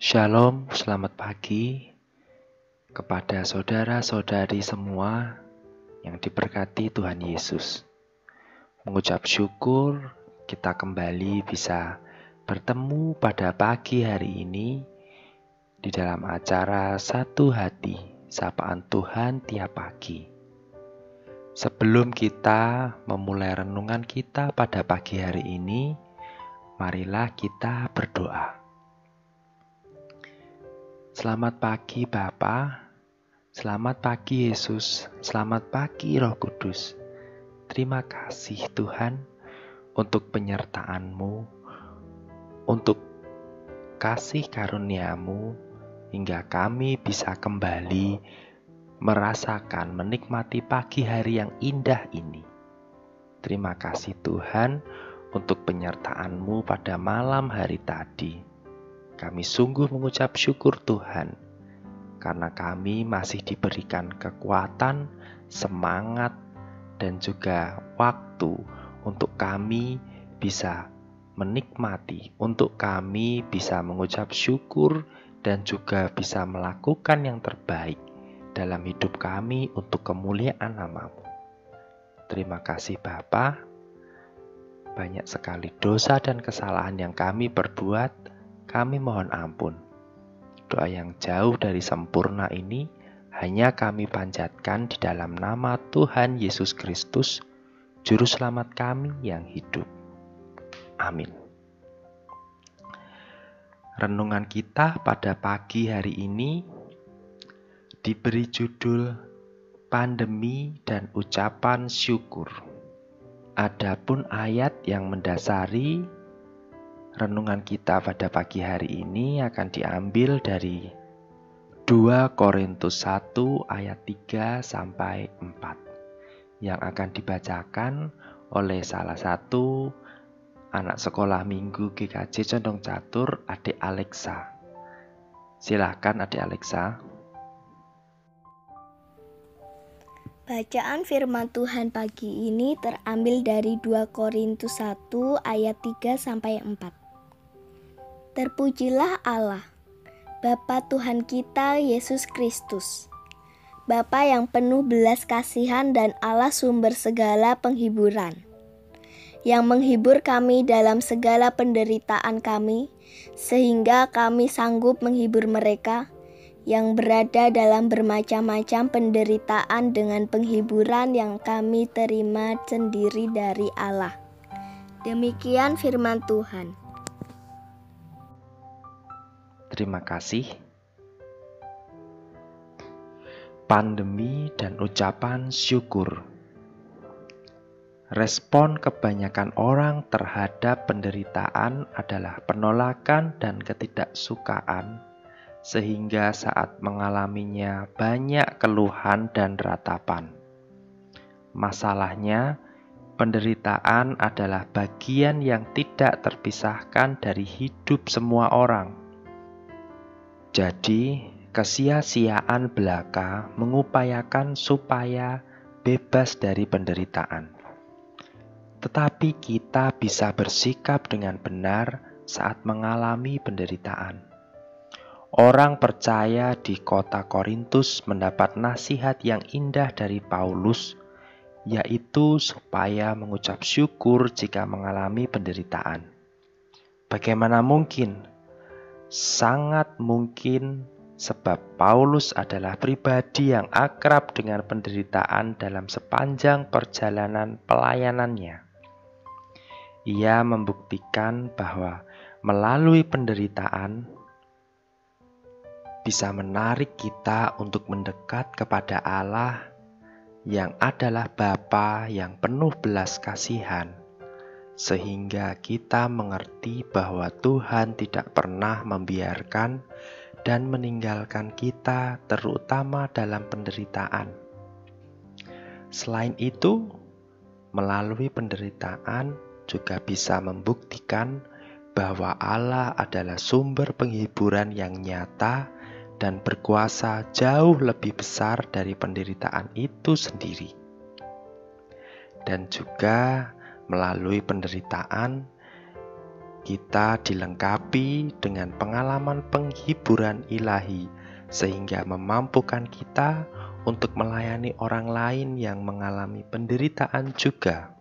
Shalom, selamat pagi kepada saudara-saudari semua yang diberkati Tuhan Yesus. Mengucap syukur kita kembali bisa bertemu pada pagi hari ini di dalam acara Satu Hati, Sapaan Tuhan Tiap Pagi. Sebelum kita memulai renungan kita pada pagi hari ini, marilah kita berdoa. Selamat pagi Bapa, selamat pagi Yesus, selamat pagi Roh Kudus. Terima kasih Tuhan untuk penyertaan-Mu, untuk kasih karunia-Mu, hingga kami bisa kembali merasakan, menikmati pagi hari yang indah ini. Terima kasih Tuhan untuk penyertaan-Mu pada malam hari tadi. Kami sungguh mengucap syukur Tuhan, karena kami masih diberikan kekuatan, semangat, dan juga waktu untuk kami bisa menikmati, untuk kami bisa mengucap syukur, dan juga bisa melakukan yang terbaik dalam hidup kami untuk kemuliaan nama-Mu. Terima kasih Bapa. Banyak sekali dosa dan kesalahan yang kami perbuat. Kami mohon ampun. Doa yang jauh dari sempurna ini hanya kami panjatkan di dalam nama Tuhan Yesus Kristus, Juru Selamat kami yang hidup. Amin. Renungan kita pada pagi hari ini diberi judul Pandemi dan Ucapan Syukur. Adapun ayat yang mendasari renungan kita pada pagi hari ini akan diambil dari 2 Korintus 1 ayat 3 sampai 4 yang akan dibacakan oleh salah satu anak sekolah minggu GKJ Condong Catur, Adik Alexa. Silakan Adik Alexa. Bacaan firman Tuhan pagi ini terambil dari 2 Korintus 1 ayat 3 sampai 4. Terpujilah Allah, Bapa Tuhan kita Yesus Kristus, Bapa yang penuh belas kasihan dan Allah sumber segala penghiburan, yang menghibur kami dalam segala penderitaan kami, sehingga kami sanggup menghibur mereka yang berada dalam bermacam-macam penderitaan dengan penghiburan yang kami terima sendiri dari Allah. Demikian firman Tuhan. Terima kasih. Pandemi dan ucapan syukur. Respon kebanyakan orang terhadap penderitaan adalah penolakan dan ketidaksukaan, sehingga saat mengalaminya banyak keluhan dan ratapan. Masalahnya, penderitaan adalah bagian yang tidak terpisahkan dari hidup semua orang. Jadi, kesia-siaan belaka mengupayakan supaya bebas dari penderitaan. Tetapi kita bisa bersikap dengan benar saat mengalami penderitaan. Orang percaya di kota Korintus mendapat nasihat yang indah dari Paulus, yaitu supaya mengucap syukur jika mengalami penderitaan. Bagaimana mungkin? Sangat mungkin, sebab Paulus adalah pribadi yang akrab dengan penderitaan dalam sepanjang perjalanan pelayanannya. Ia membuktikan bahwa melalui penderitaan bisa menarik kita untuk mendekat kepada Allah yang adalah Bapa yang penuh belas kasihan, sehingga kita mengerti bahwa Tuhan tidak pernah membiarkan dan meninggalkan kita, terutama dalam penderitaan. Selain itu, melalui penderitaan juga bisa membuktikan bahwa Allah adalah sumber penghiburan yang nyata dan berkuasa jauh lebih besar dari penderitaan itu sendiri. Dan juga melalui penderitaan, kita dilengkapi dengan pengalaman penghiburan ilahi sehingga memampukan kita untuk melayani orang lain yang mengalami penderitaan juga.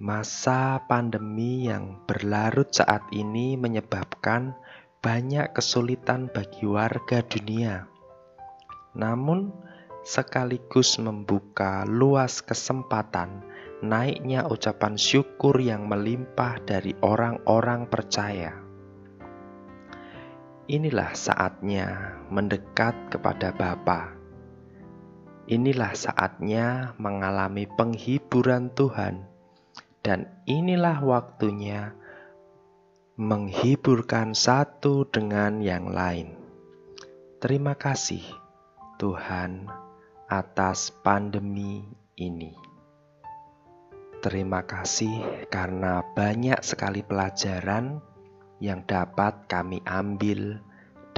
Masa pandemi yang berlarut saat ini menyebabkan banyak kesulitan bagi warga dunia. Namun, sekaligus membuka luas kesempatan naiknya ucapan syukur yang melimpah dari orang-orang percaya. Inilah saatnya mendekat kepada Bapa. Inilah saatnya mengalami penghiburan Tuhan. Dan inilah waktunya menghiburkan satu dengan yang lain. Terima kasih Tuhan atas pandemi ini. Terima kasih karena banyak sekali pelajaran yang dapat kami ambil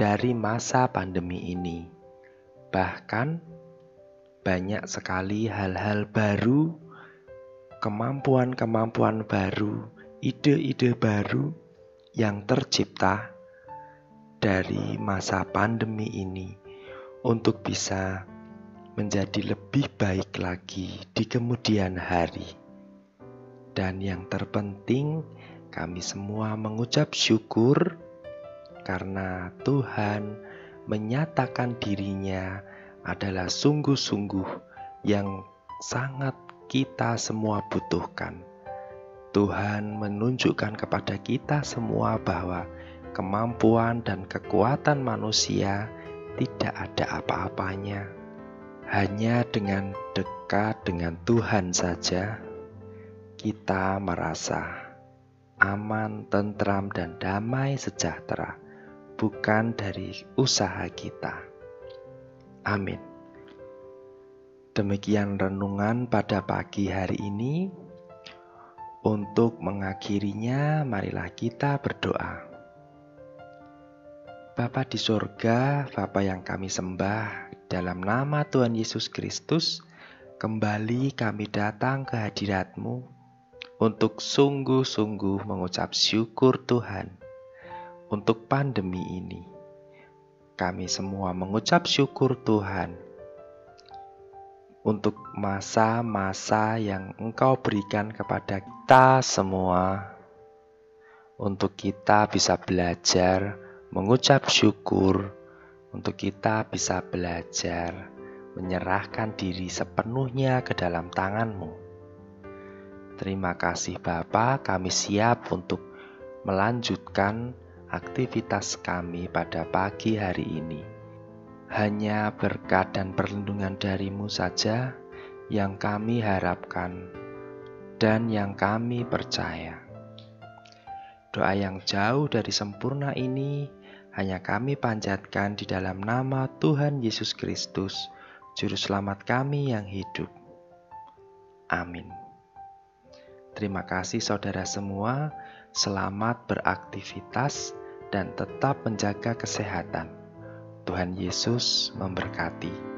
dari masa pandemi ini. Bahkan banyak sekali hal-hal baru, kemampuan-kemampuan baru, ide-ide baru yang tercipta dari masa pandemi ini untuk bisa menjadi lebih baik lagi di kemudian hari. Dan yang terpenting, kami semua mengucap syukur karena Tuhan menyatakan dirinya adalah sungguh-sungguh yang sangat kita semua butuhkan. Tuhan menunjukkan kepada kita semua bahwa kemampuan dan kekuatan manusia tidak ada apa-apanya. Hanya dengan dekat dengan Tuhan saja, kita merasa aman, tentram, dan damai sejahtera, bukan dari usaha kita. Amin. Demikian renungan pada pagi hari ini. Untuk mengakhirinya, marilah kita berdoa. Bapa di sorga, Bapa yang kami sembah, dalam nama Tuhan Yesus Kristus, kembali kami datang ke hadirat-Mu untuk sungguh-sungguh mengucap syukur Tuhan untuk pandemi ini. Kami semua mengucap syukur Tuhan untuk masa-masa yang Engkau berikan kepada kita semua, untuk kita bisa belajar mengucap syukur, untuk kita bisa belajar menyerahkan diri sepenuhnya ke dalam tangan-Mu. Terima kasih Bapa, kami siap untuk melanjutkan aktivitas kami pada pagi hari ini. Hanya berkat dan perlindungan dari-Mu saja yang kami harapkan dan yang kami percaya. Doa yang jauh dari sempurna ini hanya kami panjatkan di dalam nama Tuhan Yesus Kristus, Juru Selamat kami yang hidup. Amin. Terima kasih saudara semua, selamat beraktivitas dan tetap menjaga kesehatan. Tuhan Yesus memberkati.